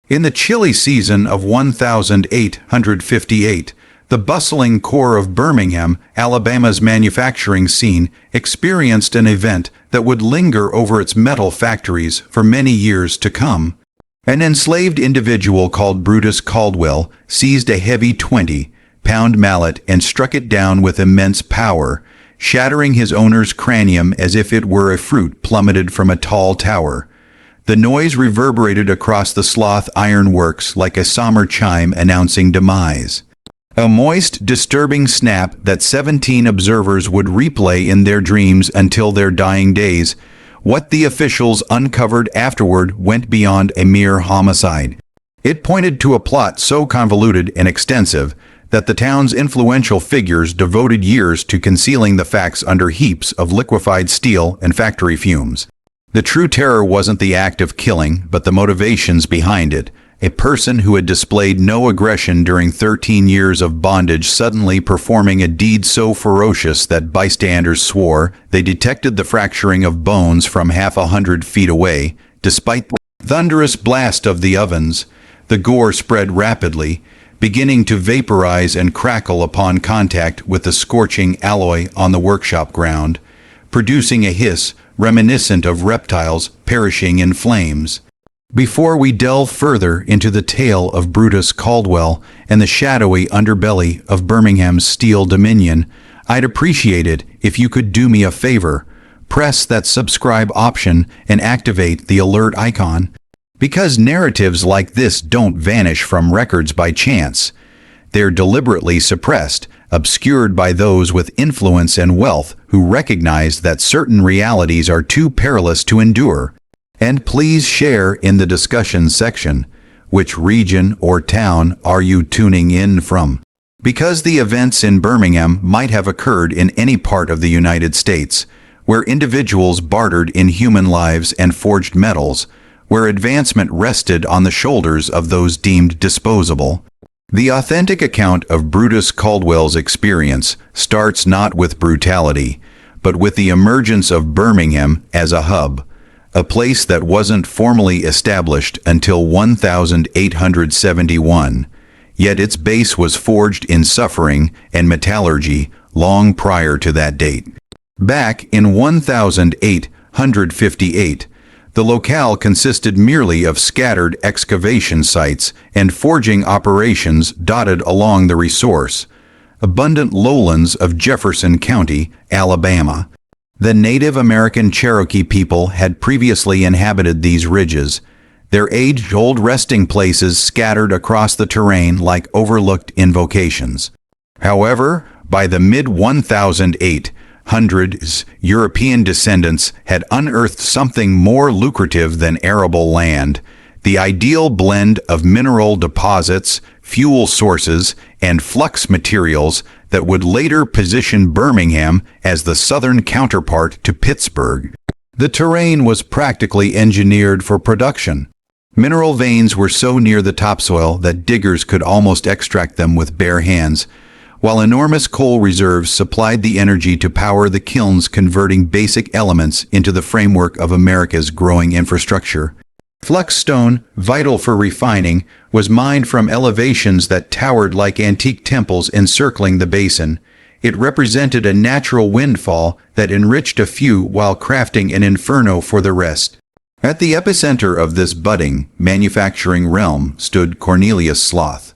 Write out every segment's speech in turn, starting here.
In the chilly season of 1858, the bustling core of Birmingham, Alabama's manufacturing scene, experienced an event that would linger over its metal factories for many years to come. An enslaved individual called Brutus Caldwell seized a heavy 20-pound mallet and struck it down with immense power, shattering his owner's cranium as if it were a fruit plummeted from a tall tower. The noise reverberated across the Sloth Iron Works like a somber chime announcing demise. A moist, disturbing snap that 17 observers would replay in their dreams until their dying days. What the officials uncovered afterward went beyond a mere homicide. It pointed to a plot so convoluted and extensive that the town's influential figures devoted years to concealing the facts under heaps of liquefied steel and factory fumes. The true terror wasn't the act of killing, but the motivations behind it. A person who had displayed no aggression during 13 years of bondage suddenly performing a deed so ferocious that bystanders swore they detected the fracturing of bones from 100 feet away. Despite the thunderous blast of the ovens, the gore spread rapidly, beginning to vaporize and crackle upon contact with the scorching alloy on the workshop ground, producing a hiss reminiscent of reptiles perishing in flames. Before we delve further into the tale of Brutus Caldwell and the shadowy underbelly of Birmingham's steel dominion, I'd appreciate it if you could do me a favor. Press that subscribe option and activate the alert icon. Because narratives like this don't vanish from records by chance. They're deliberately suppressed, obscured by those with influence and wealth who recognize that certain realities are too perilous to endure. And please share in the discussion section. Which region or town are you tuning in from? Because the events in Birmingham might have occurred in any part of the United States, where individuals bartered in human lives and forged metals, where advancement rested on the shoulders of those deemed disposable. The authentic account of Brutus Caldwell's experience starts not with brutality, but with the emergence of Birmingham as a hub, a place that wasn't formally established until 1871, yet its base was forged in suffering and metallurgy long prior to that date. Back in 1858, the locale consisted merely of scattered excavation sites and forging operations dotted along the resource, abundant lowlands of Jefferson County, Alabama. The Native American Cherokee people had previously inhabited these ridges, their age-old resting places scattered across the terrain like overlooked invocations. However, by the mid-1800s, European descendants had unearthed something more lucrative than arable land, the ideal blend of mineral deposits, fuel sources, and flux materials that would later position Birmingham as the southern counterpart to Pittsburgh. The terrain was practically engineered for production. Mineral veins were so near the topsoil that diggers could almost extract them with bare hands, while enormous coal reserves supplied the energy to power the kilns converting basic elements into the framework of America's growing infrastructure. Flux stone, vital for refining, was mined from elevations that towered like antique temples encircling the basin. It represented a natural windfall that enriched a few while crafting an inferno for the rest. At the epicenter of this budding, manufacturing realm stood Cornelius Sloth,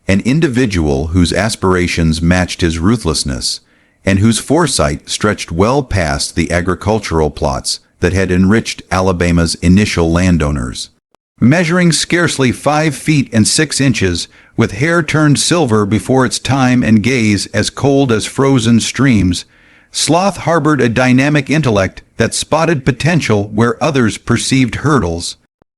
an individual whose aspirations matched his ruthlessness, and whose foresight stretched well past the agricultural plots that had enriched Alabama's initial landowners. Measuring scarcely 5 feet and 6 inches, with hair turned silver before its time and gaze as cold as frozen streams, Sloth harbored a dynamic intellect that spotted potential where others perceived hurdles.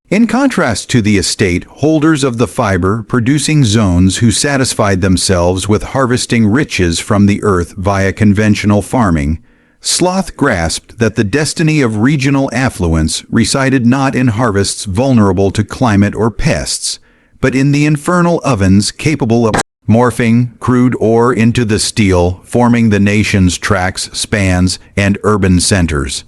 In contrast to the estate holders of the fiber-producing zones who satisfied themselves with harvesting riches from the earth via conventional farming, Sloth grasped that the destiny of regional affluence resided not in harvests vulnerable to climate or pests, but in the infernal ovens capable of morphing crude ore into the steel, forming the nation's tracks, spans, and urban centers.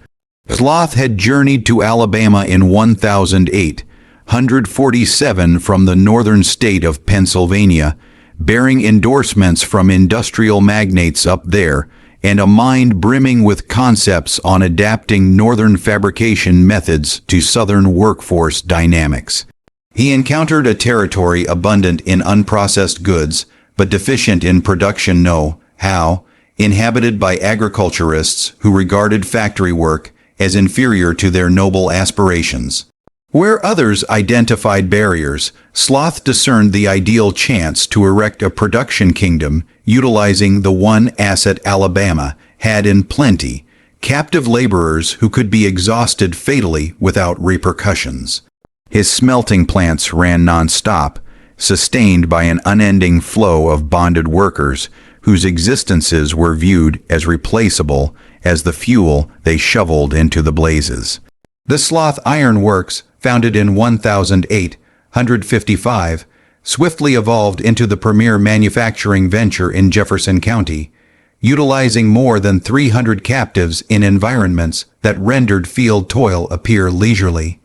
Sloth had journeyed to Alabama in 1008, 147 from the northern state of Pennsylvania, bearing endorsements from industrial magnates up there, and a mind brimming with concepts on adapting northern fabrication methods to southern workforce dynamics. He encountered a territory abundant in unprocessed goods, but deficient in production know-how, inhabited by agriculturists who regarded factory work as inferior to their noble aspirations. Where others identified barriers, Sloth discerned the ideal chance to erect a production kingdom utilizing the one asset Alabama had in plenty: captive laborers who could be exhausted fatally without repercussions. His smelting plants ran non-stop, sustained by an unending flow of bonded workers whose existences were viewed as replaceable as the fuel they shoveled into the blazes. The Sloth Iron Works, founded in 1855, swiftly evolved into the premier manufacturing venture in Jefferson County, utilizing more than 300 captives in environments that rendered field toil appear leisurely.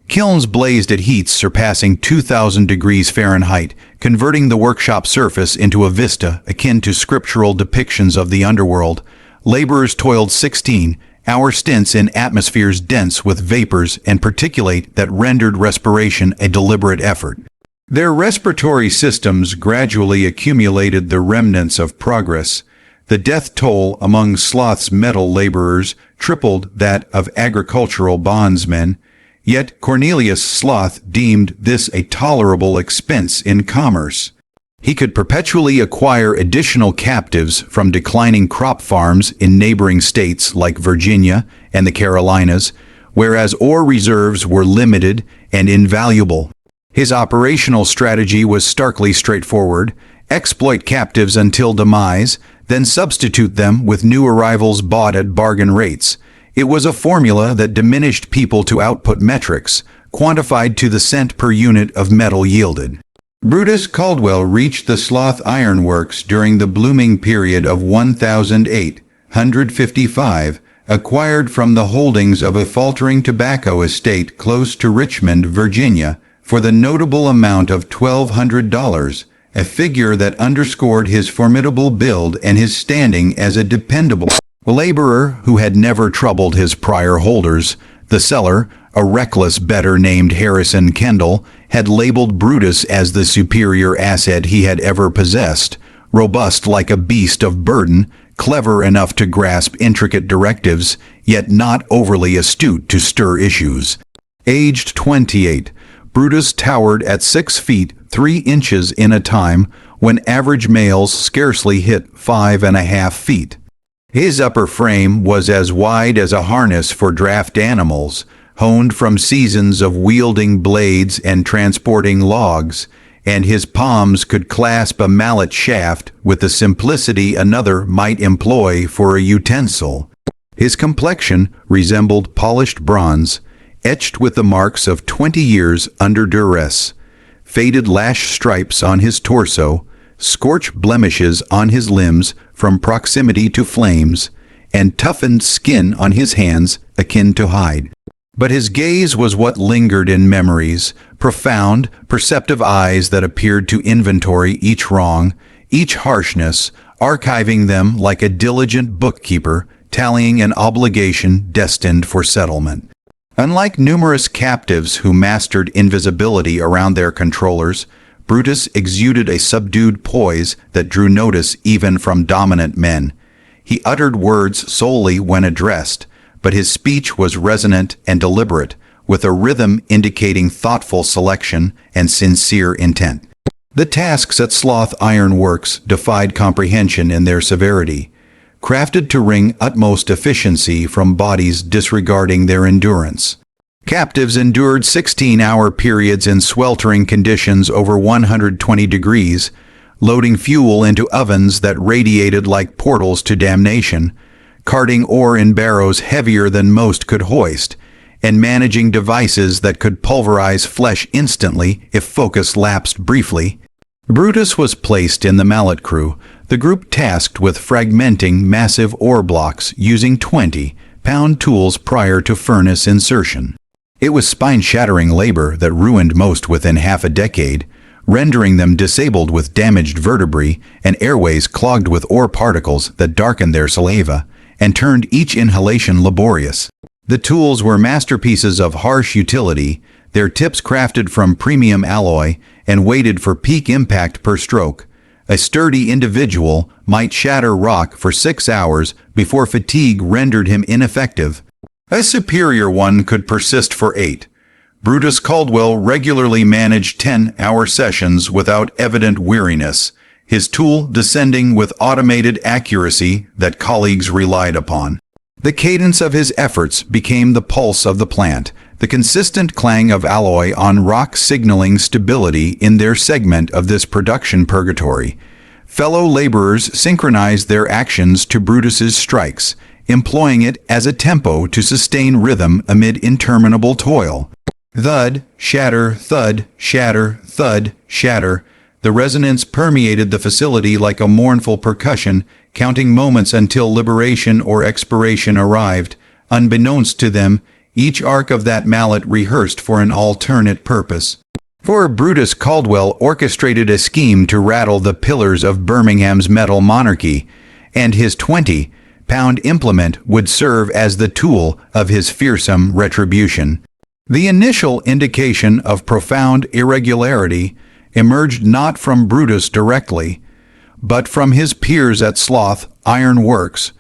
Kilns blazed at heats surpassing 2,000 degrees Fahrenheit, converting the workshop surface into a vista akin to scriptural depictions of the underworld. Laborers toiled 16-hour stints in atmospheres dense with vapors and particulate that rendered respiration a deliberate effort. Their respiratory systems gradually accumulated the remnants of progress. The death toll among Sloth's metal laborers tripled that of agricultural bondsmen. Yet Cornelius Sloth deemed this a tolerable expense in commerce. He could perpetually acquire additional captives from declining crop farms in neighboring states like Virginia and the Carolinas, whereas ore reserves were limited and invaluable. His operational strategy was starkly straightforward: exploit captives until demise, then substitute them with new arrivals bought at bargain rates. It was a formula that diminished people to output metrics, quantified to the cent per unit of metal yielded. Brutus Caldwell reached the Sloth Iron Works during the blooming period of 1855, acquired from the holdings of a faltering tobacco estate close to Richmond, Virginia, for the notable amount of $1,200, a figure that underscored his formidable build and his standing as a dependable laborer who had never troubled his prior holders. The seller, a reckless bettor named Harrison Kendall, had labeled Brutus as the superior asset he had ever possessed: robust like a beast of burden, clever enough to grasp intricate directives, yet not overly astute to stir issues. Aged 28, Brutus towered at 6 feet 3 inches in a time when average males scarcely hit 5.5 feet. His upper frame was as wide as a harness for draft animals, honed from seasons of wielding blades and transporting logs, and his palms could clasp a mallet shaft with the simplicity another might employ for a utensil. His complexion resembled polished bronze, etched with the marks of 20 years under duress. Faded lash stripes on his torso, scorch blemishes on his limbs from proximity to flames, and toughened skin on his hands akin to hide. But his gaze was what lingered in memories, profound, perceptive eyes that appeared to inventory each wrong, each harshness, archiving them like a diligent bookkeeper, tallying an obligation destined for settlement. Unlike numerous captives who mastered invisibility around their controllers, Brutus exuded a subdued poise that drew notice even from dominant men. He uttered words solely when addressed, but his speech was resonant and deliberate, with a rhythm indicating thoughtful selection and sincere intent. The tasks at Sloth Iron Works defied comprehension in their severity, crafted to wring utmost efficiency from bodies disregarding their endurance. Captives endured 16-hour periods in sweltering conditions over 120 degrees, loading fuel into ovens that radiated like portals to damnation, carting ore in barrows heavier than most could hoist, and managing devices that could pulverize flesh instantly if focus lapsed briefly. Brutus was placed in the mallet crew, the group tasked with fragmenting massive ore blocks using 20-pound tools prior to furnace insertion. It was spine-shattering labor that ruined most within half a decade, rendering them disabled with damaged vertebrae and airways clogged with ore particles that darkened their saliva and turned each inhalation laborious. The tools were masterpieces of harsh utility, their tips crafted from premium alloy and weighted for peak impact per stroke. A sturdy individual might shatter rock for 6 hours before fatigue rendered him ineffective. A superior one could persist for 8. Brutus Caldwell regularly managed 10-hour sessions without evident weariness, his tool descending with automated accuracy that colleagues relied upon. The cadence of his efforts became the pulse of the plant, the consistent clang of alloy on rock signaling stability in their segment of this production purgatory. Fellow laborers synchronized their actions to Brutus's strikes, employing it as a tempo to sustain rhythm amid interminable toil. Thud, shatter, thud, shatter, thud, shatter. The resonance permeated the facility like a mournful percussion, counting moments until liberation or expiration arrived. Unbeknownst to them, each arc of that mallet rehearsed for an alternate purpose. For Brutus Caldwell orchestrated a scheme to rattle the pillars of Birmingham's metal monarchy, and his 20-pound implement would serve as the tool of his fearsome retribution. The initial indication of profound irregularity emerged not from Brutus directly, but from his peers at Sloth Iron Works,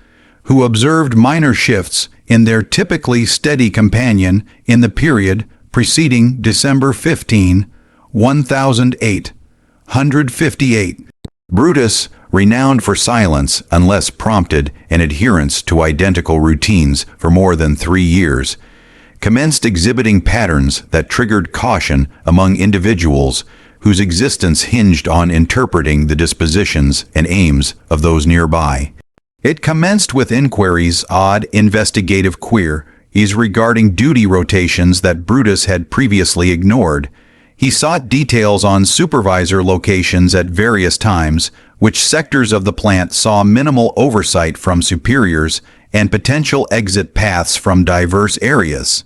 who observed minor shifts in their typically steady companion in the period preceding December 15, 158. Brutus, renowned for silence unless prompted and adherence to identical routines for more than 3 years, commenced exhibiting patterns that triggered caution among individuals whose existence hinged on interpreting the dispositions and aims of those nearby. It commenced with inquiries, odd, investigative queries regarding duty rotations that Brutus had previously ignored. He sought details on supervisor locations at various times, which sectors of the plant saw minimal oversight from superiors, and potential exit paths from diverse areas.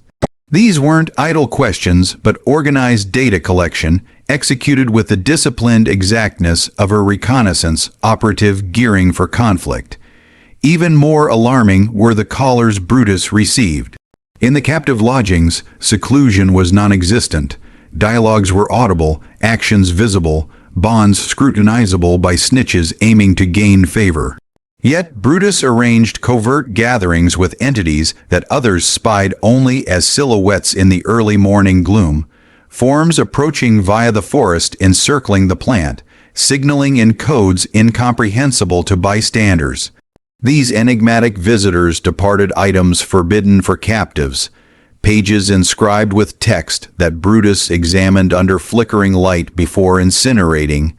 These weren't idle questions, but organized data collection, executed with the disciplined exactness of a reconnaissance operative gearing for conflict. Even more alarming were the callers Brutus received. In the captive lodgings, seclusion was non-existent. Dialogues were audible, actions visible, bonds scrutinizable by snitches aiming to gain favor. Yet Brutus arranged covert gatherings with entities that others spied only as silhouettes in the early morning gloom, forms approaching via the forest encircling the plant, signaling in codes incomprehensible to bystanders. These enigmatic visitors departed items forbidden for captives, pages inscribed with text that Brutus examined under flickering light before incinerating,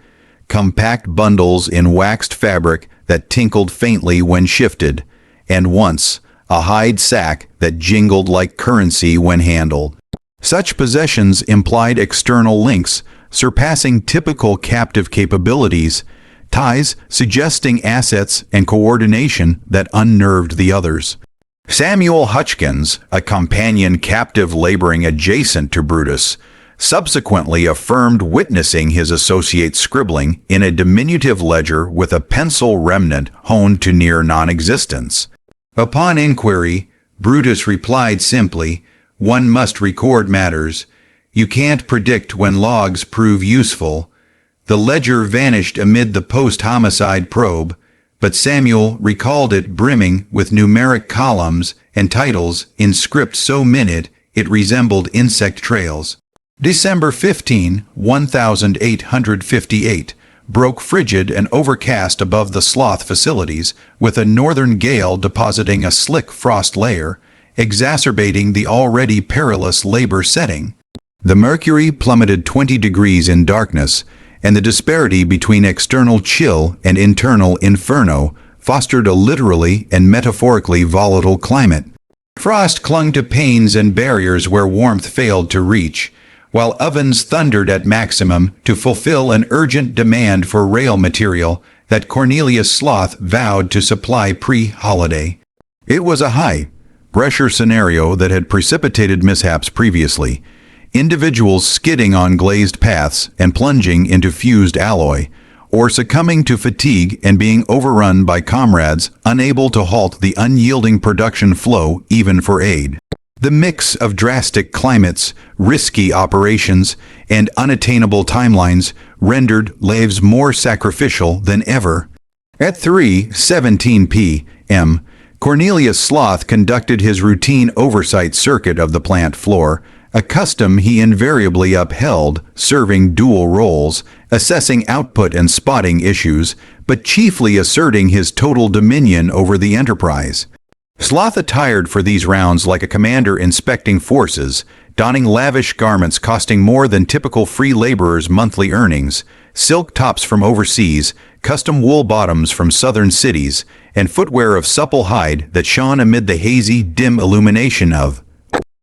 compact bundles in waxed fabric that tinkled faintly when shifted, and once, a hide sack that jingled like currency when handled. Such possessions implied external links, surpassing typical captive capabilities, ties suggesting assets and coordination that unnerved the others. Samuel Hutchkins, a companion captive laboring adjacent to Brutus, subsequently affirmed witnessing his associate scribbling in a diminutive ledger with a pencil remnant honed to near non-existence. Upon inquiry, Brutus replied simply, "One must record matters. You can't predict when logs prove useful." The ledger vanished amid the post-homicide probe, but Samuel recalled it brimming with numeric columns and titles in script so minute it resembled insect trails. December 15, 1858, broke frigid and overcast above the Sloth facilities, with a northern gale depositing a slick frost layer, exacerbating the already perilous labor setting. The mercury plummeted 20 degrees in darkness, and the disparity between external chill and internal inferno fostered a literally and metaphorically volatile climate. Frost clung to panes and barriers where warmth failed to reach, while ovens thundered at maximum to fulfill an urgent demand for rail material that Cornelius Sloth vowed to supply pre-holiday. It was a high, pressure scenario that had precipitated mishaps previously. Individuals skidding on glazed paths and plunging into fused alloy, or succumbing to fatigue and being overrun by comrades unable to halt the unyielding production flow even for aid. The mix of drastic climates, risky operations, and unattainable timelines rendered lives more sacrificial than ever. At 3:17 p.m., Cornelius Sloth conducted his routine oversight circuit of the plant floor, a custom he invariably upheld, serving dual roles, assessing output and spotting issues, but chiefly asserting his total dominion over the enterprise. Sloth attired for these rounds like a commander inspecting forces, donning lavish garments costing more than typical free laborers' monthly earnings, silk tops from overseas, custom wool bottoms from southern cities, and footwear of supple hide that shone amid the hazy, dim illumination of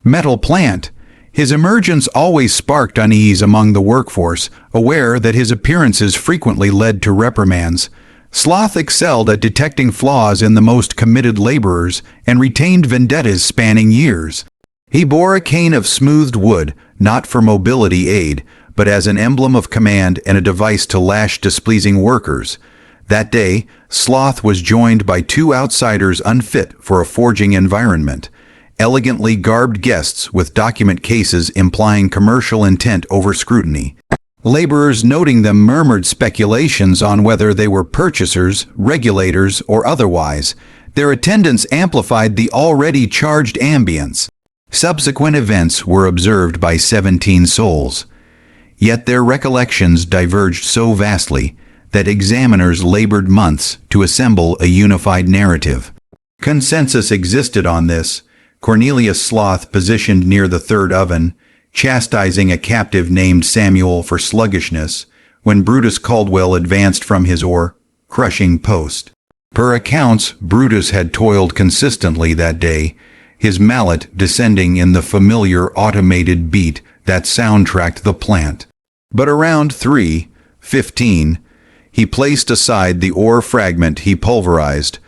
metal plant. His emergence always sparked unease among the workforce, aware that his appearances frequently led to reprimands. Sloth excelled at detecting flaws in the most committed laborers and retained vendettas spanning years. He bore a cane of smoothed wood, not for mobility aid, but as an emblem of command and a device to lash displeasing workers. That day, Sloth was joined by two outsiders unfit for a forging environment. Elegantly garbed guests with document cases implying commercial intent over scrutiny. Laborers noting them murmured speculations on whether they were purchasers, regulators, or otherwise. Their attendance amplified the already charged ambience. Subsequent events were observed by 17 souls. Yet their recollections diverged so vastly that examiners labored months to assemble a unified narrative. Consensus existed on this. Cornelius Sloth positioned near the third oven, chastising a captive named Samuel for sluggishness, when Brutus Caldwell advanced from his crushing post. Per accounts, Brutus had toiled consistently that day, his mallet descending in the familiar automated beat that soundtracked the plant. But around 3:15, he placed aside the ore fragment he pulverized,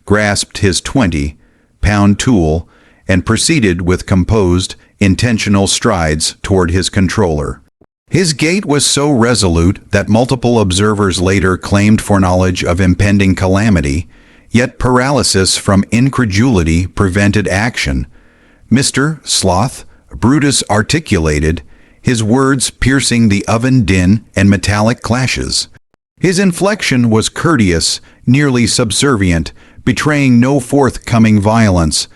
grasped his 20-pound tool, and proceeded with composed, intentional strides toward his controller. His gait was so resolute that multiple observers later claimed foreknowledge of impending calamity, yet paralysis from incredulity prevented action. "Mr. Sloth," Brutus articulated, his words piercing the oven din and metallic clashes. His inflection was courteous, nearly subservient, betraying no forthcoming violence.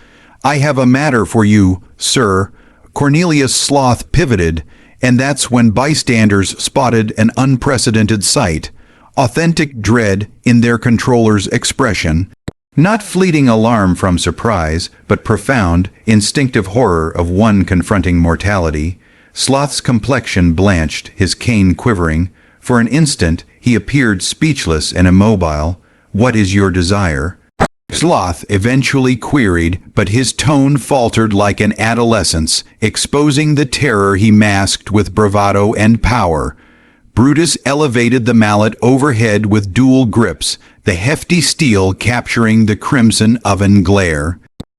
"I have a matter for you, sir." Cornelius Sloth pivoted, and that's when bystanders spotted an unprecedented sight. Authentic dread in their controller's expression. Not fleeting alarm from surprise, but profound, instinctive horror of one confronting mortality. Sloth's complexion blanched, his cane quivering. For an instant, he appeared speechless and immobile. "What is your desire?" Sloth eventually queried, but his tone faltered like an adolescent's, exposing the terror he masked with bravado and power. Brutus elevated the mallet overhead with dual grips, the hefty steel capturing the crimson oven glare.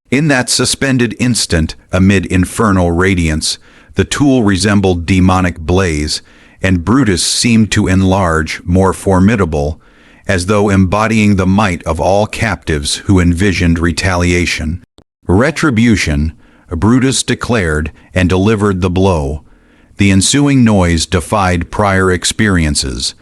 In that suspended instant, amid infernal radiance, the tool resembled demonic blaze, and Brutus seemed to enlarge, more formidable, as though embodying the might of all captives who envisioned retaliation. Retribution, Brutus declared, and delivered the blow. The ensuing noise defied prior experiences.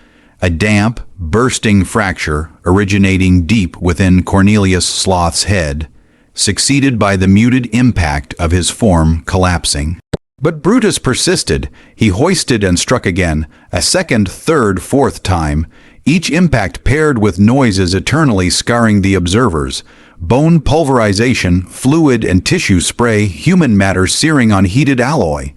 A damp, bursting fracture originating deep within Cornelius Sloth's head, succeeded by the muted impact of his form collapsing. But Brutus persisted. He hoisted and struck again, a second, third, fourth time, each impact paired with noises eternally scarring the observers. Bone pulverization, fluid and tissue spray, human matter searing on heated alloy.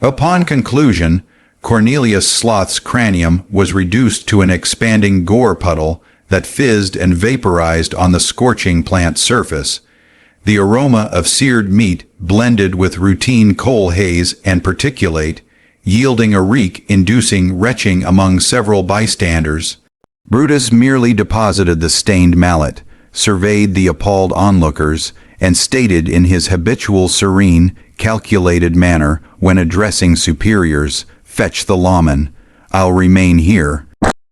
Upon conclusion, Cornelius Sloth's cranium was reduced to an expanding gore puddle that fizzed and vaporized on the scorching plant surface. The aroma of seared meat blended with routine coal haze and particulate, yielding a reek-inducing retching among several bystanders. Brutus merely deposited the stained mallet, surveyed the appalled onlookers, and stated in his habitual serene, calculated manner when addressing superiors, "Fetch the lawman. I'll remain here."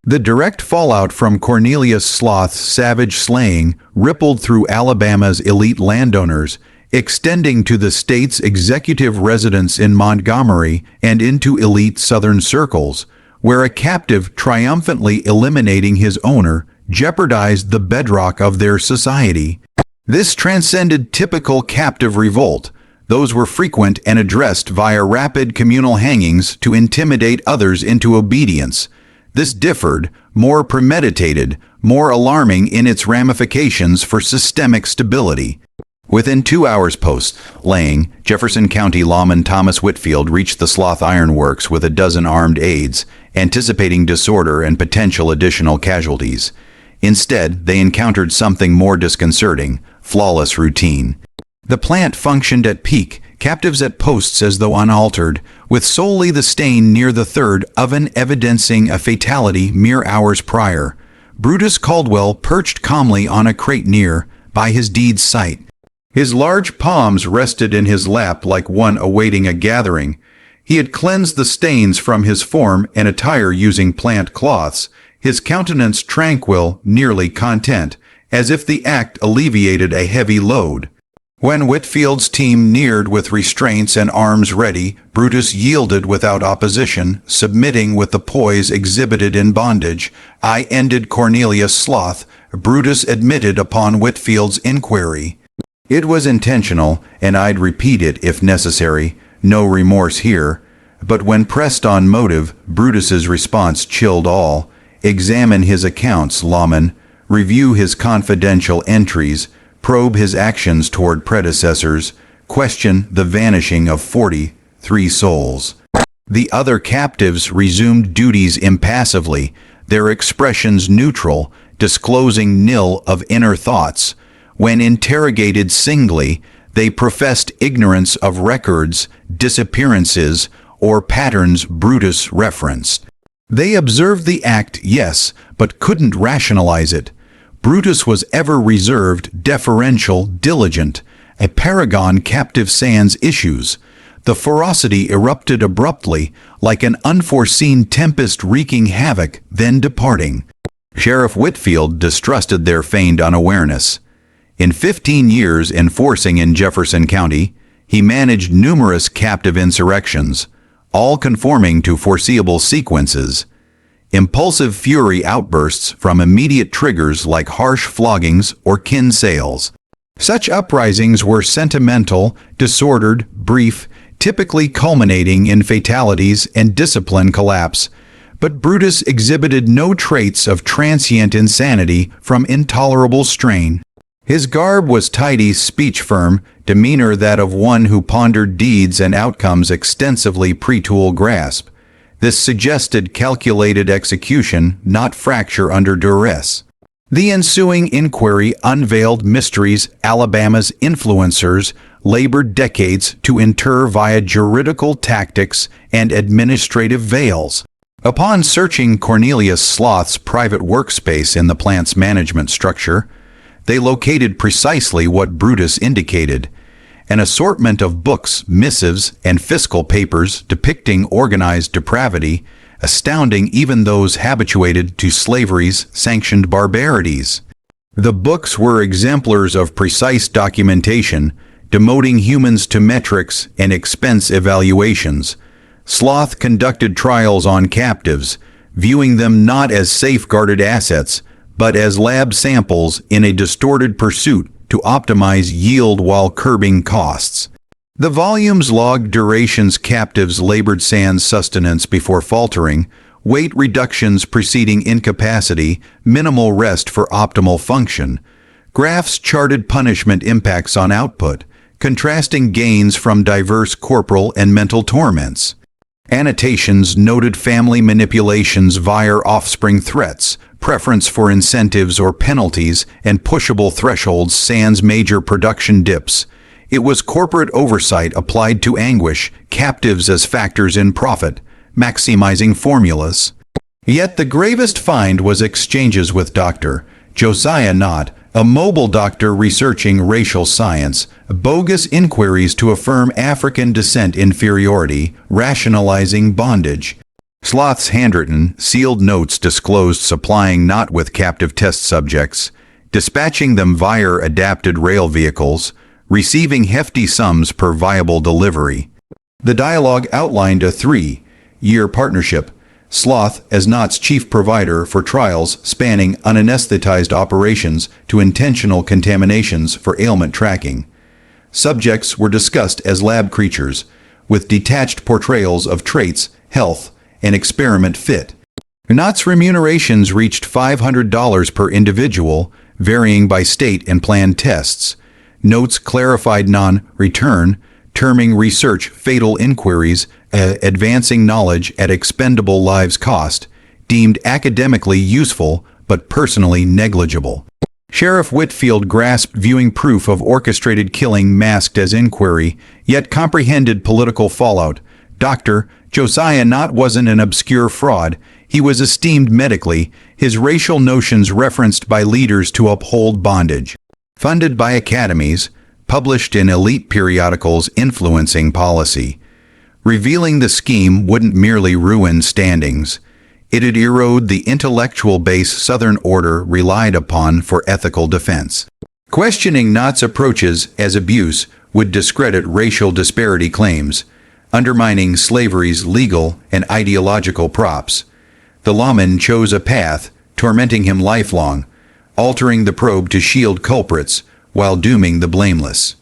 The direct fallout from Cornelius Sloth's savage slaying rippled through Alabama's elite landowners, extending to the state's executive residence in Montgomery and into elite Southern circles, where a captive triumphantly eliminating his owner jeopardized the bedrock of their society. This transcended typical captive revolt. Those were frequent and addressed via rapid communal hangings to intimidate others into obedience. This differed, more premeditated, more alarming in its ramifications for systemic stability. Within 2 hours post-laying, Jefferson County lawman Thomas Whitfield reached the Sloth Iron Works with a dozen armed aides, anticipating disorder and potential additional casualties. Instead, they encountered something more disconcerting: flawless routine. The plant functioned at peak, captives at posts as though unaltered, with solely the stain near the third oven evidencing a fatality mere hours prior. Brutus Caldwell perched calmly on a crate near, by his deed's site. His large palms rested in his lap like one awaiting a gathering. He had cleansed the stains from his form and attire using plant cloths, his countenance tranquil, nearly content, as if the act alleviated a heavy load. When Whitfield's team neared with restraints and arms ready, Brutus yielded without opposition, submitting with the poise exhibited in bondage. "I ended Cornelius Sloth," Brutus admitted upon Whitfield's inquiry. "It was intentional, and I'd repeat it if necessary. No remorse here." But when pressed on motive, Brutus's response chilled all. "Examine his accounts, lawman. Review his confidential entries. Probe his actions toward predecessors. Question the vanishing of 43 souls." The other captives resumed duties impassively, their expressions neutral, disclosing nil of inner thoughts. When interrogated singly, they professed ignorance of records, disappearances, or patterns Brutus referenced. They observed the act, yes, but couldn't rationalize it. Brutus was ever reserved, deferential, diligent, a paragon captive sans issues. The ferocity erupted abruptly, like an unforeseen tempest wreaking havoc, then departing. Sheriff Whitfield distrusted their feigned unawareness. In 15 years enforcing in Jefferson County, he managed numerous captive insurrections, all conforming to foreseeable sequences. Impulsive fury outbursts from immediate triggers like harsh floggings or kin sales. Such uprisings were sentimental, disordered, brief, typically culminating in fatalities and discipline collapse. But Brutus exhibited no traits of transient insanity from intolerable strain. His garb was tidy, speech firm, demeanor that of one who pondered deeds and outcomes extensively pre-tool grasp. This suggested calculated execution, not fracture under duress. The ensuing inquiry unveiled mysteries Alabama's influencers labored decades to inter via juridical tactics and administrative veils. Upon searching Cornelius Sloth's private workspace in the plant's management structure, they located precisely what Brutus indicated: an assortment of books, missives, and fiscal papers depicting organized depravity, astounding even those habituated to slavery's sanctioned barbarities. The books were exemplars of precise documentation, demoting humans to metrics and expense evaluations. Sloth conducted trials on captives, viewing them not as safeguarded assets, but as lab samples in a distorted pursuit to optimize yield while curbing costs. The volumes logged durations captives labored sans sustenance before faltering, weight reductions preceding incapacity, minimal rest for optimal function. Graphs charted punishment impacts on output, contrasting gains from diverse corporal and mental torments. Annotations noted family manipulations via offspring threats, preference for incentives or penalties, and pushable thresholds sans major production dips. It was corporate oversight applied to anguish, captives as factors in profit, maximizing formulas. Yet the gravest find was exchanges with Dr. Josiah Knott, A mobile doctor researching racial science, bogus inquiries to affirm African descent inferiority, rationalizing bondage. Sloth's handwritten, sealed notes disclosed supplying not with captive test subjects, dispatching them via adapted rail vehicles, receiving hefty sums per viable delivery. The dialogue outlined a 3-year partnership, Sloth as Knott's chief provider for trials spanning unanesthetized operations to intentional contaminations for ailment tracking. Subjects were discussed as lab creatures, with detached portrayals of traits, health, and experiment fit. Knott's remunerations reached $500 per individual, varying by state and planned tests. Notes clarified non-return, terming research fatal inquiries, advancing knowledge at expendable lives cost, deemed academically useful but personally negligible. Sheriff Whitfield grasped viewing proof of orchestrated killing masked as inquiry, yet comprehended political fallout. Dr. Josiah Knott wasn't an obscure fraud. He was esteemed medically, his racial notions referenced by leaders to uphold bondage. Funded by academies, published in elite periodicals influencing policy. Revealing the scheme wouldn't merely ruin standings. It'd erode the intellectual base Southern order relied upon for ethical defense. Questioning Knott's approaches as abuse would discredit racial disparity claims, undermining slavery's legal and ideological props. The lawman chose a path, tormenting him lifelong, altering the probe to shield culprits while dooming the blameless.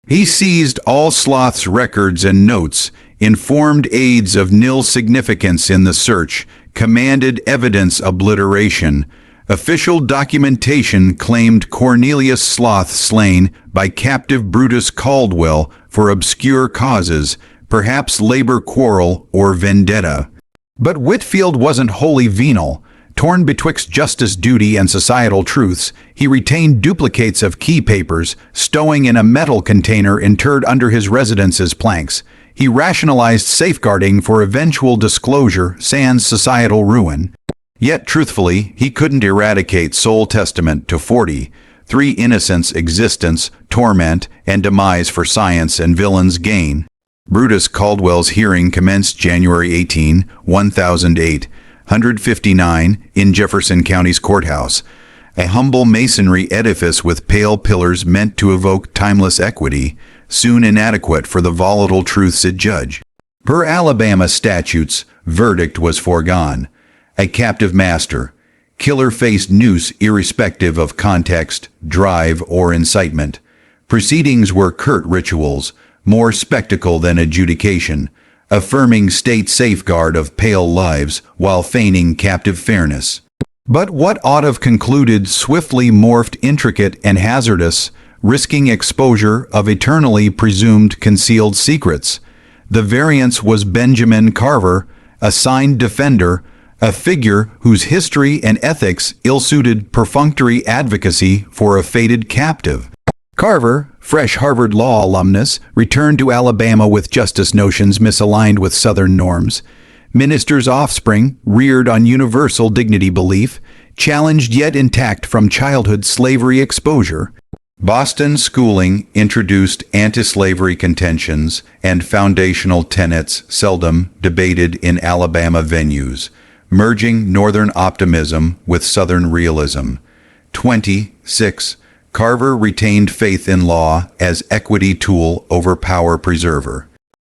He seized all Sloth's records and notes, informed aides of nil significance in the search, commanded evidence obliteration. Official documentation claimed Cornelius Sloth slain by captive Brutus Caldwell for obscure causes, perhaps labor quarrel or vendetta. But Whitfield wasn't wholly venal. Torn betwixt justice duty and societal truths, he retained duplicates of key papers, stowing in a metal container interred under his residence's planks. He rationalized safeguarding for eventual disclosure sans societal ruin. Yet, truthfully, he couldn't eradicate sole testament to 43 innocents' existence, torment, and demise for science and villains' gain. Brutus Caldwell's hearing commenced January 18, 1008, 159 in Jefferson County's courthouse, a humble masonry edifice with pale pillars meant to evoke timeless equity, soon inadequate for the volatile truths it judged. Per Alabama statutes, verdict was foregone. A captive master, killer faced noose irrespective of context, drive, or incitement. Proceedings were curt rituals, more spectacle than adjudication, affirming state safeguard of pale lives while feigning captive fairness. But what ought have concluded swiftly morphed intricate and hazardous, risking exposure of eternally presumed concealed secrets. The variance was Benjamin Carver, a signed defender, a figure whose history and ethics ill-suited perfunctory advocacy for a fated captive. Carver, fresh Harvard Law alumnus, returned to Alabama with justice notions misaligned with Southern norms. Minister's offspring, reared on universal dignity belief, challenged yet intact from childhood slavery exposure. Boston schooling introduced anti-slavery contentions and foundational tenets seldom debated in Alabama venues, merging Northern optimism with Southern realism. 26. Carver retained faith in law as equity tool over power preserver.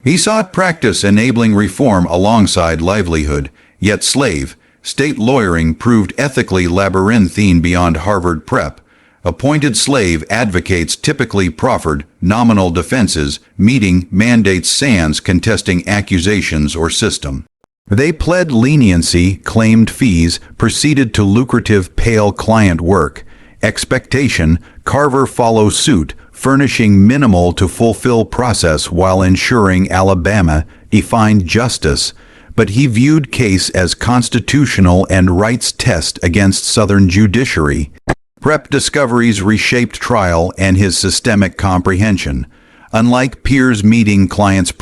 He sought practice enabling reform alongside livelihood, yet state lawyering proved ethically labyrinthine beyond Harvard prep. Appointed slave advocates typically proffered nominal defenses, meeting mandates sans contesting accusations or system. They pled leniency, claimed fees, proceeded to lucrative pale client work. Expectation, Carver follows suit, furnishing minimal to fulfill process while ensuring Alabama defined justice, but he viewed case as constitutional and rights test against Southern judiciary. Prep discoveries reshaped trial and his systemic comprehension. Unlike peers meeting clients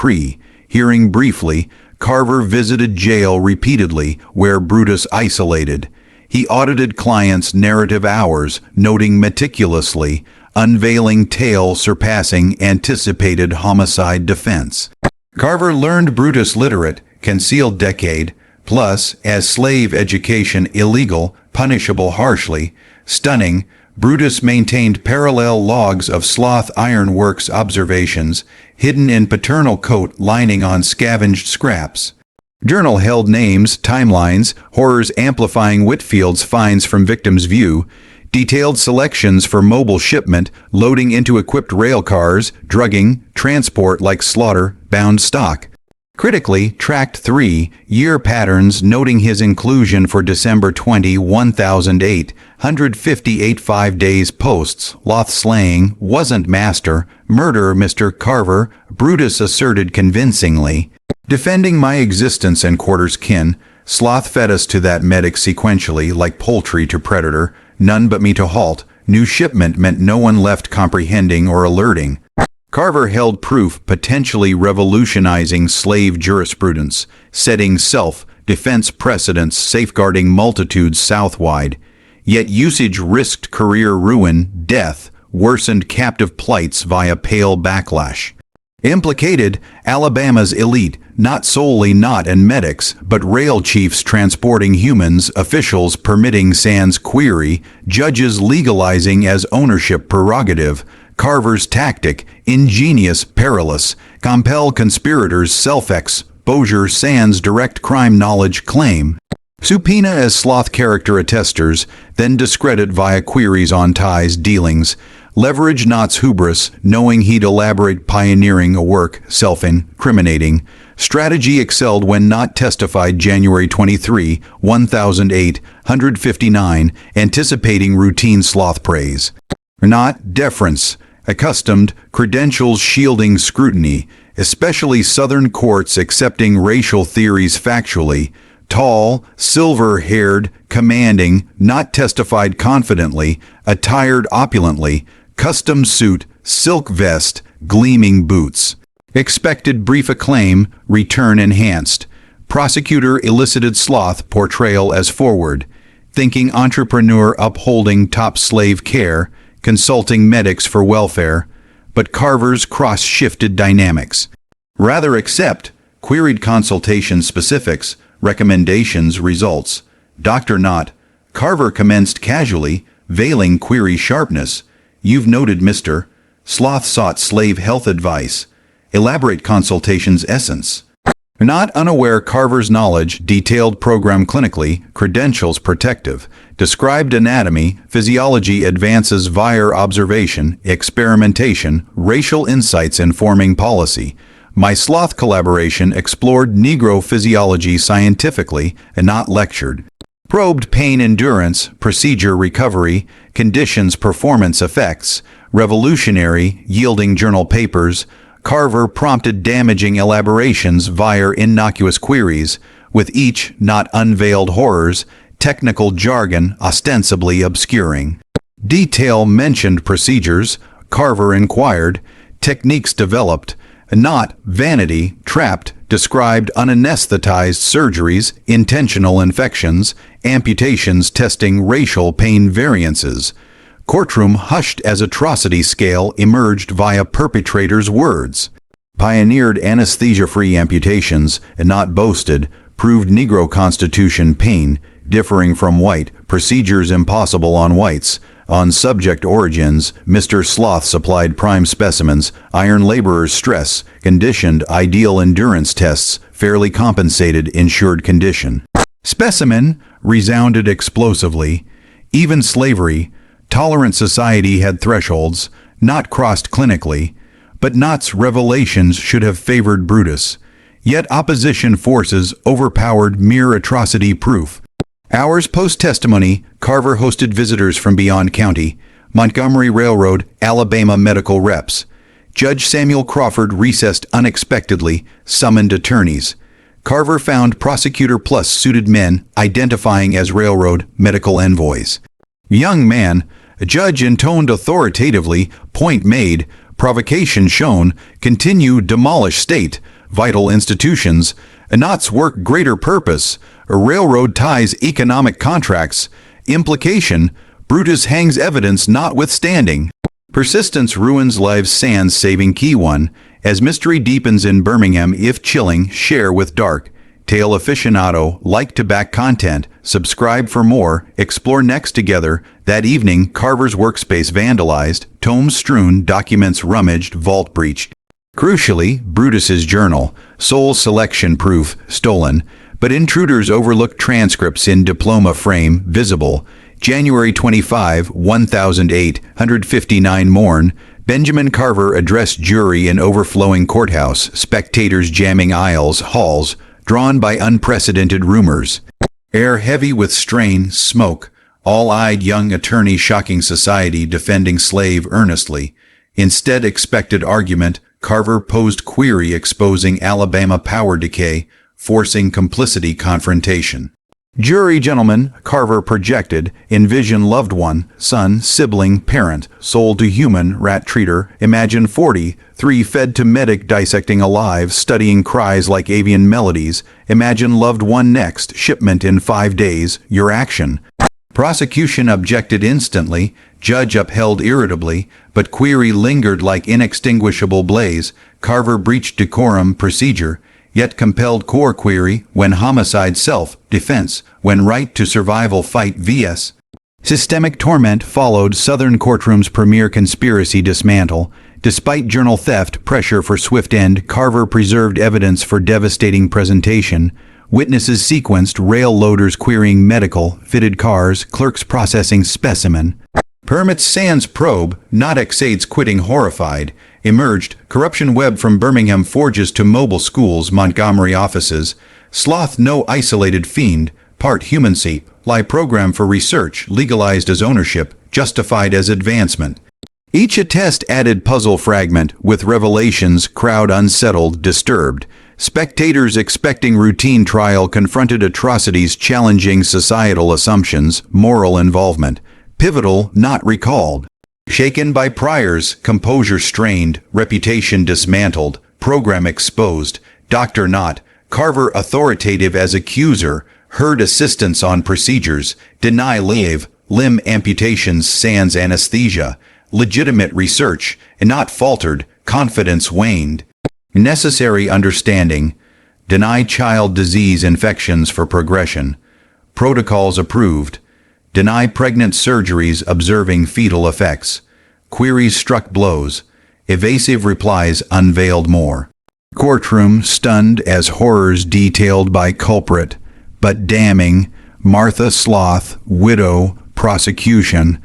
hearing briefly, Carver visited jail repeatedly where Brutus isolated. He audited clients' narrative hours, noting meticulously, unveiling tale surpassing anticipated homicide defense. Carver learned Brutus literate, concealed decade, plus, as slave education illegal, punishable harshly, stunning, Brutus maintained parallel logs of sloth ironworks observations, hidden in paternal coat lining on scavenged scraps. Journal held names, timelines, horrors amplifying Whitfield's finds from victims' view, detailed selections for mobile shipment, loading into equipped rail cars, drugging, transport like slaughter-bound stock. Critically, tracked 3-year patterns noting his inclusion for December 20, 1008, 158 5 days posts, Loth slaying, wasn't master, murder Mr. Carver, Brutus asserted convincingly. Defending my existence and quarters kin, Sloth fed us to that medic sequentially like poultry to predator, none but me to halt, new shipment meant no one left comprehending or alerting. Carver held proof potentially revolutionizing slave jurisprudence, setting self-defense precedents safeguarding multitudes southwide. Yet usage risked career ruin, death, worsened captive plights via pale backlash. Implicated, Alabama's elite, not solely not and medics, but rail chiefs transporting humans, officials permitting sans query, judges legalizing as ownership prerogative. Carver's tactic, ingenious, perilous, compel conspirators self-exposure sans direct crime knowledge claim. Subpoena as sloth character attesters, then discredit via queries on ties dealings. Leverage Knott's hubris, knowing he'd elaborate pioneering a work, self-incriminating. Strategy excelled when Knott testified January 23, 1008, 159, anticipating routine sloth praise. Knott, deference. Accustomed, credentials shielding scrutiny, especially Southern courts accepting racial theories factually. Tall, silver-haired, commanding, not testified confidently, attired opulently, custom suit, silk vest, gleaming boots. Expected brief acclaim, return enhanced. Prosecutor elicited sloth portrayal as forward. Thinking entrepreneur upholding top slave care, consulting medics for welfare, but Carver's cross-shifted dynamics. Rather accept, queried consultation specifics, recommendations results. Dr. Knott, Carver commenced casually, veiling query sharpness. You've noted Mr. Sloth sought slave health advice. Elaborate consultation's essence. Not unaware Carver's knowledge, detailed program clinically, credentials protective, described anatomy, physiology advances via observation, experimentation, racial insights informing policy. My sloth collaboration explored Negro physiology scientifically and not lectured. Probed pain endurance, procedure recovery, conditions performance effects, revolutionary, yielding journal papers. Carver prompted damaging elaborations via innocuous queries, with each not unveiled horrors, technical jargon ostensibly obscuring. Detail mentioned procedures, Carver inquired, techniques developed, not vanity, trapped, described unanesthetized surgeries, intentional infections, amputations testing racial pain variances. Courtroom hushed as atrocity scale emerged via perpetrator's words. Pioneered anesthesia-free amputations and not boasted, proved Negro Constitution pain, differing from white, procedures impossible on whites. On subject origins, Mr. Sloth supplied prime specimens, iron laborers stress, conditioned ideal endurance tests, fairly compensated insured condition. Specimen resounded explosively. Even slavery, tolerant society had thresholds, not crossed clinically, but Knott's revelations should have favored Brutus. Yet opposition forces overpowered mere atrocity proof. Hours post-testimony, Carver hosted visitors from beyond county, Montgomery Railroad, Alabama medical reps. Judge Samuel Crawford recessed unexpectedly, summoned attorneys. Carver found prosecutor plus suited men identifying as railroad medical envoys. Young man, a judge intoned authoritatively, point made, provocation shown, continue demolish state, vital institutions, Knots work greater purpose. A railroad ties economic contracts. Implication, Brutus hangs evidence notwithstanding. Persistence ruins lives sans saving key one. As mystery deepens in Birmingham, if chilling, share with dark. Tale aficionado, like to back content, subscribe for more, explore next together. That evening, Carver's workspace vandalized, tomes strewn, documents rummaged, vault breached. Crucially, Brutus's journal, sole selection proof, stolen, but intruders overlooked transcripts in diploma frame, visible. January 25, 1859 morn, Benjamin Carver addressed jury in overflowing courthouse, spectators jamming aisles, halls, drawn by unprecedented rumors. Air heavy with strain, smoke, all-eyed young attorney shocking society defending slave earnestly. Instead expected argument, Carver posed query exposing Alabama power decay, forcing complicity confrontation. Jury gentlemen, Carver projected, envision loved one, son, sibling, parent, sold to human, rat treater, imagine 40, 3 fed to medic dissecting alive, studying cries like avian melodies, imagine loved one next, shipment in 5 days, your action. Prosecution objected instantly, judge upheld irritably, but query lingered like inextinguishable blaze. Carver breached decorum procedure, yet compelled core query when homicide self-defense, when right to survival fight vs. Systemic torment followed Southern courtroom's premier conspiracy dismantle. Despite journal theft, pressure for swift end, Carver preserved evidence for devastating presentation. Witnesses sequenced, rail loaders querying medical, fitted cars, clerks processing specimen. Permits sans probe, not exades quitting horrified. Emerged, corruption web from Birmingham forges to mobile schools, Montgomery offices. Sloth no isolated fiend, part humancy, lie program for research, legalized as ownership, justified as advancement. Each attest added puzzle fragment, with revelations, crowd unsettled, disturbed. Spectators expecting routine trial confronted atrocities challenging societal assumptions, moral involvement. Pivotal, not recalled. Shaken by priors, composure strained, reputation dismantled, program exposed, doctor not, Carver authoritative as accuser, heard assistance on procedures, deny limb amputations sans anesthesia, legitimate research, and not faltered, confidence waned. Necessary understanding, deny child disease infections for progression, protocols approved, deny pregnant surgeries observing fetal effects, queries struck blows, evasive replies unveiled more. Courtroom stunned as horrors detailed by culprit, but damning, Martha Sloth, widow, prosecution,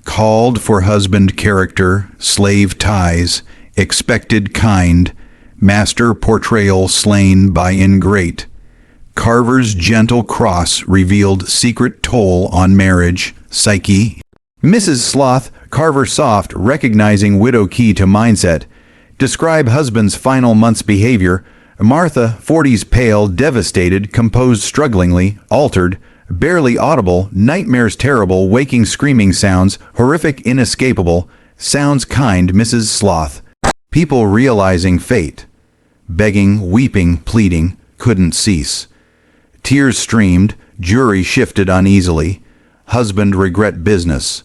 called for husband character, slave ties, expected kind, master portrayal slain by ingrate. Carver's gentle cross revealed secret toll on marriage, psyche. Mrs. Sloth, Carver soft, recognizing widow key to mindset. Describe husband's final month's behavior. Martha, 40s pale, devastated, composed strugglingly, altered, barely audible, nightmares terrible, waking screaming sounds, horrific inescapable, sounds kind Mrs. Sloth. People realizing fate. Begging, weeping, pleading, couldn't cease. Tears streamed, jury shifted uneasily. Husband regret business.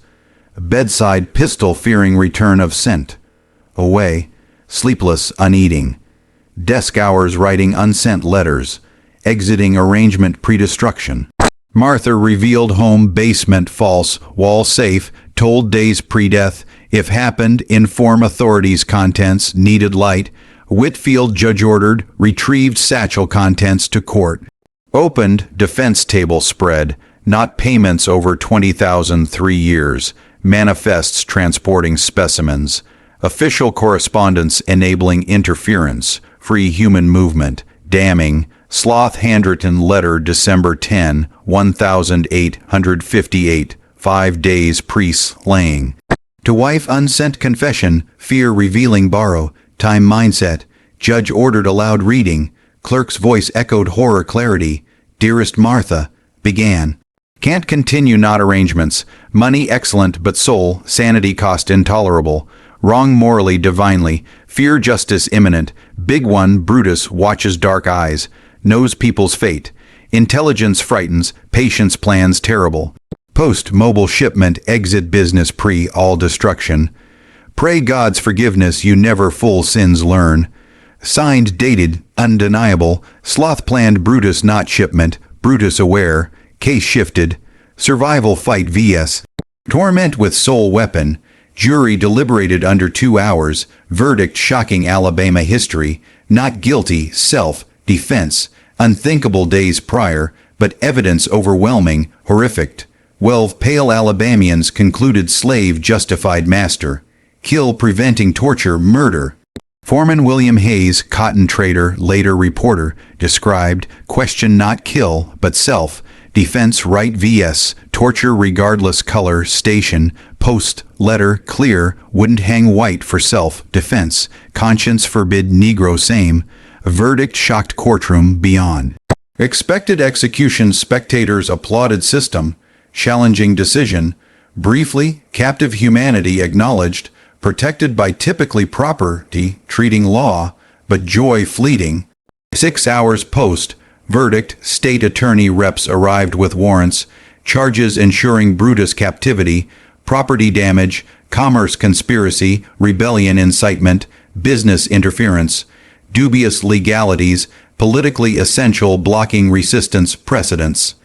Bedside pistol fearing return of scent. Away, sleepless, uneating. Desk hours writing unsent letters. Exiting arrangement pre-destruction. Martha revealed home basement false, wall safe, told days pre-death. If happened, inform authorities contents, needed light. Whitfield judge ordered, retrieved satchel contents to court. Opened, defense table spread, not payments over 20,000 3 years. Manifests transporting specimens. Official correspondence enabling interference, free human movement, damning. Sloth handwritten letter December 10, 1858, 5 days pre-slaying. To wife unsent confession, fear revealing borrow, time mindset, judge ordered aloud reading, clerk's voice echoed horror clarity, dearest Martha, began. Can't continue not arrangements, money excellent but soul, sanity cost intolerable, wrong morally divinely, fear justice imminent, big one Brutus watches dark eyes, knows people's fate. Intelligence frightens, patience plans terrible. Post-mobile shipment exit business pre-all destruction. Pray God's forgiveness you never full sins learn. Signed, dated, undeniable. Sloth planned Brutus not shipment. Brutus aware. Case shifted. Survival fight vs. Torment with sole weapon. Jury deliberated under 2 hours. Verdict shocking Alabama history. Not guilty. Self. Defense. Unthinkable days prior, but evidence overwhelming. Horrific. 12 pale Alabamians concluded slave justified master. Kill preventing torture murder. Foreman William Hayes, cotton trader, later reporter, described, question not kill, but self, defense right vs. torture regardless color, station, post, letter, clear, wouldn't hang white for self, defense, conscience forbid Negro same, verdict shocked courtroom beyond. Expected execution spectators applauded system, challenging decision, briefly, captive humanity acknowledged, protected by typically property, treating law, but joy fleeting. 6 hours post, verdict, state attorney reps arrived with warrants, charges ensuring Brutus captivity, property damage, commerce conspiracy, rebellion incitement, business interference, dubious legalities, politically essential blocking resistance precedents.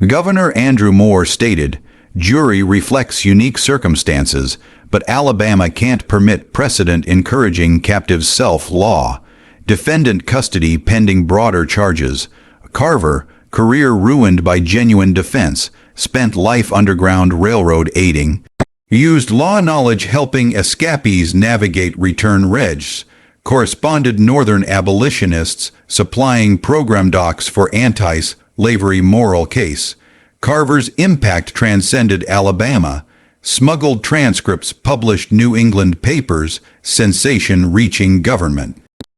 Governor Andrew Moore stated, jury reflects unique circumstances, but Alabama can't permit precedent encouraging captive self-law. Defendant custody pending broader charges. Carver, career ruined by genuine defense, spent life Underground Railroad aiding. Used law knowledge helping escapees navigate return regs. Corresponded Northern abolitionists, supplying program docs for anti-slavery moral case. Carver's impact transcended Alabama. Smuggled transcripts published New England papers, sensation reaching government.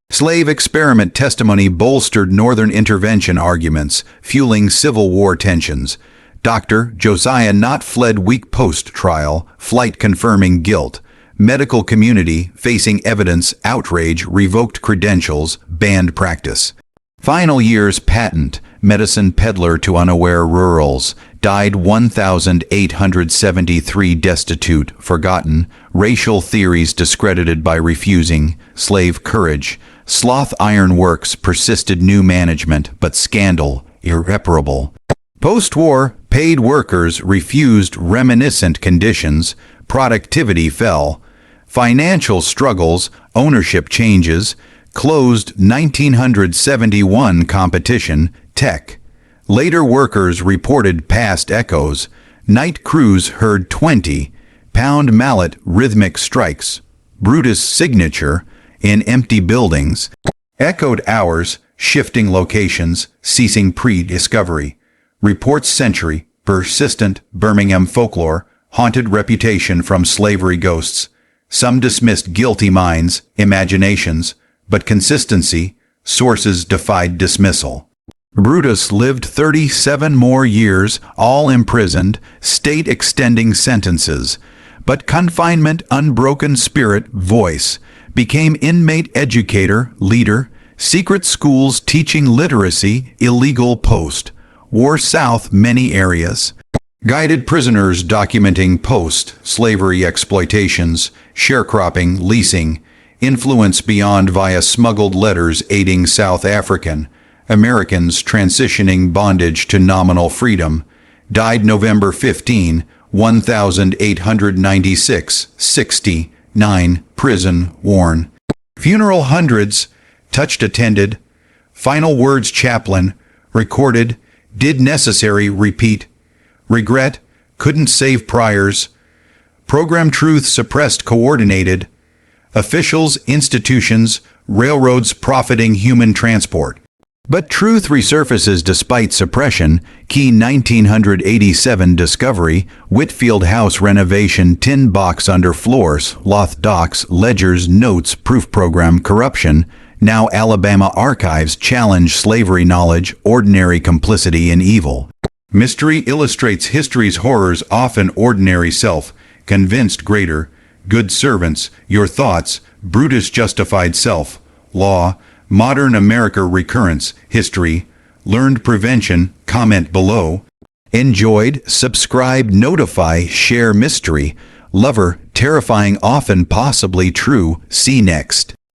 Slave experiment testimony bolstered Northern intervention arguments, fueling Civil War tensions. Dr. Josiah Knott fled week post-trial, flight confirming guilt. Medical community facing evidence, outrage, revoked credentials, banned practice. Final years patent, medicine peddler to unaware rurals, died 1,873 destitute, forgotten, racial theories discredited by refusing, slave courage, sloth iron works persisted new management, but scandal, irreparable. Post-war, paid workers refused reminiscent conditions, productivity fell, financial struggles, ownership changes, closed 1971 competition, tech. Later workers reported past echoes. Night crews heard 20-pound mallet rhythmic strikes. Brutus' signature in empty buildings. Echoed hours, shifting locations, ceasing pre-discovery. Reports century, persistent Birmingham folklore, haunted reputation from slavery ghosts. Some dismissed guilty minds, imaginations, but consistency, sources defied dismissal. Brutus lived 37 more years, all imprisoned, state extending sentences. But confinement, unbroken spirit, voice, became inmate educator, leader, secret schools teaching literacy, illegal post. War south many areas. Guided prisoners documenting post-slavery exploitations, sharecropping, leasing, influence beyond via smuggled letters aiding South African Americans transitioning bondage to nominal freedom, died November 15, 1896, 69, prison, worn. Funeral hundreds, touched attended, final words chaplain, recorded, did necessary repeat, regret, couldn't save priors, program truth suppressed coordinated, officials, institutions, railroads profiting human transport. But truth resurfaces despite suppression. Key 1987 discovery, Whitfield House renovation, tin box under floors, Loth docks, ledgers, notes, proof program, corruption. Now Alabama archives challenge slavery knowledge, ordinary complicity in evil. Mystery illustrates history's horrors, often ordinary self, convinced greater, good servants, your thoughts, Brutus justified self, law, modern America recurrence, history, Learned prevention? Comment below. Enjoyed? Subscribe, notify, share mystery. Lover, terrifying, often possibly true. See next.